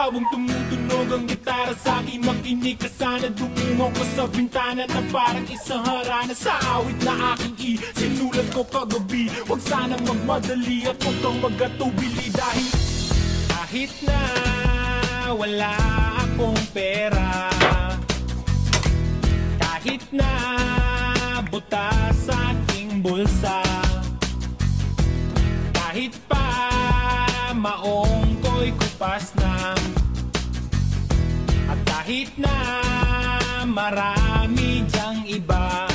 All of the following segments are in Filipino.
Habang tumutunog ang gitara sa akin, makinig ka sana. Dumungaw ko sa bintana na parang isang harana. Sa awit na aking sinulat ko kagabi. Huwag sanang magmadali at huwag kang magatubili. Dahil kahit na wala akong pera, kahit na butas sa aking bulsa, kahit pa maong ko'y kupas na, at kahit na marami dyang iba,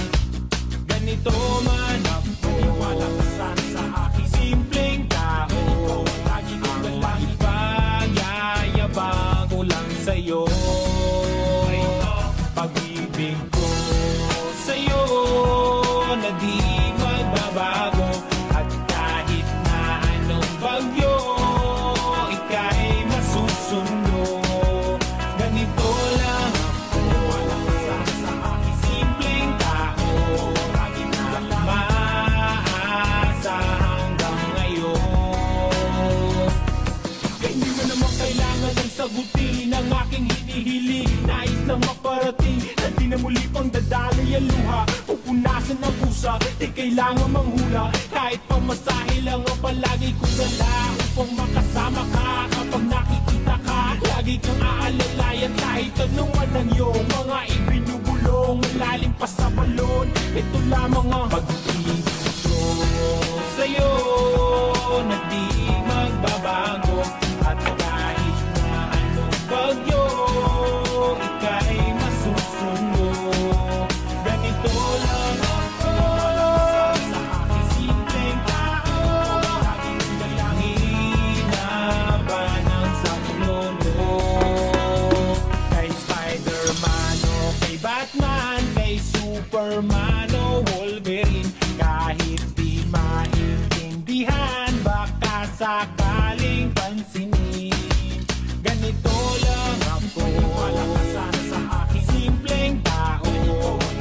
ganito man ako. Wala ka sana sa aking simpleng tao. Lagi ko na lang ipag-yayabang ko lang sa'yo. Pag-ibig ko sa'yo na di magbabago. At kahit na anong bagyo, ika'y masusundo. Ganito lang ako. Wala ka sana sa aking simpleng tao. Lagi na lang maasa hanggang ngayon. Kaya hindi mo naman kailangan ng sagutin ang aking hinihiling. Nais lang maparating na di na muli pang dadali ang luha. Pupunasan ng pusa, di kailangan manghula. Kahit pamasahe lang ang palagi kong dala upang makasama ka. Kapag nakikita ka, lagi kang aalalayan. Kahit anuman ang iyong mga ibinubulong, malalim pa sa balon. Ito lamang ang pag-ibig ko sa'yo na di magbabago. At kahit na anong bagyo, ika'y masusundo. Ganito lang ako sa aking simpleng tao. Laging dalangin na ba ng saklolo. Kay Spider-Man o kay Batman, kay Superman o Wolverine, kahit di maintindihan, baka sakaling pansinin. Ganito lang ako. Wala ka sana sa aking simpleng tao.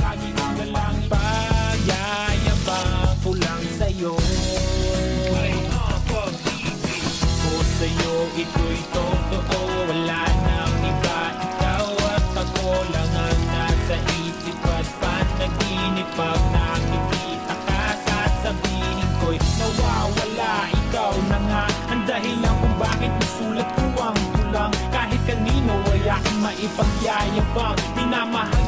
Lagi ko na lang ipag-yayabang ko lang sa'yo. Pag-ibig ko sa'yo, ito'y totoo. Wala nang iba, ikaw at ako lang ang nasa isip at panaginip. Pag nakikita ka, sasabihin ko'y nawawala. Ikaw na nga ang dahilan kung bakit nasulat ko ang tulang. Kahit kanino ay aking maipagyayabang, minamahal